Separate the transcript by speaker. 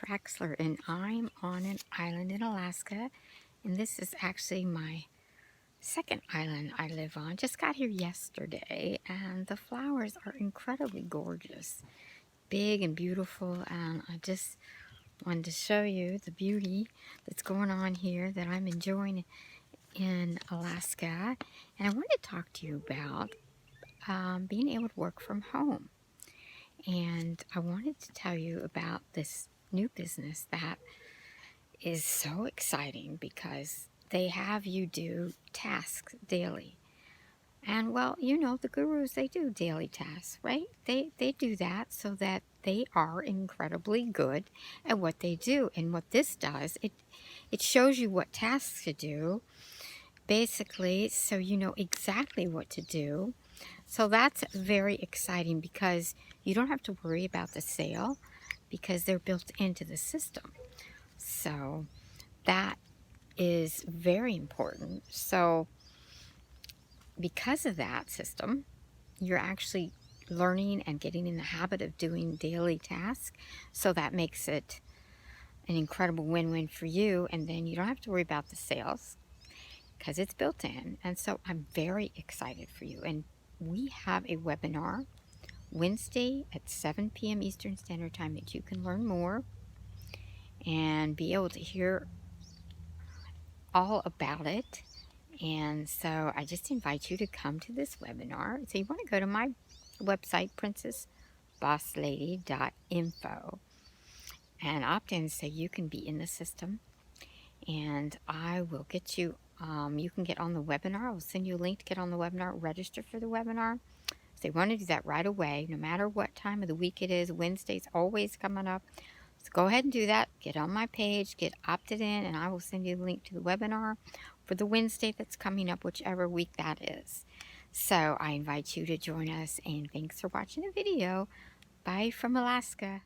Speaker 1: Traxler, and I'm on an island in Alaska, and this is actually my second island I live on. Just got here yesterday, and the flowers are incredibly gorgeous, big and beautiful, and I just wanted to show you the beauty that's going on here that I'm enjoying in Alaska. And I wanted to talk to you about being able to work from home. And I wanted to tell you about this new business that is so exciting because they have you do tasks daily. And well, you know, the gurus, they do daily tasks, right? They do that so that they are incredibly good at what they do. And what this does, it shows you what tasks to do, basically, so you know exactly what to do. So that's very exciting because you don't have to worry about the sale because they're built into the system. So that is very important. So because of that system, you're actually learning and getting in the habit of doing daily tasks. So that makes it an incredible win-win for you. And then you don't have to worry about the sales because it's built in. And so I'm very excited for you. And we have a webinar Wednesday at 7 p.m. Eastern Standard Time that you can learn more and be able to hear all about it. And so I just invite you to come to this webinar. So you want to go to my website, princessbosslady.info, and opt in so you can be in the system. And I will get you, you can get on the webinar. I will send you a link to get on the webinar, register for the webinar. So you want to do that right away, no matter what time of the week it is. Wednesday's always coming up. So go ahead and do that. Get on my page, get opted in, and I will send you the link to the webinar for the Wednesday that's coming up, whichever week that is. So I invite you to join us, and thanks for watching the video. Bye from Alaska.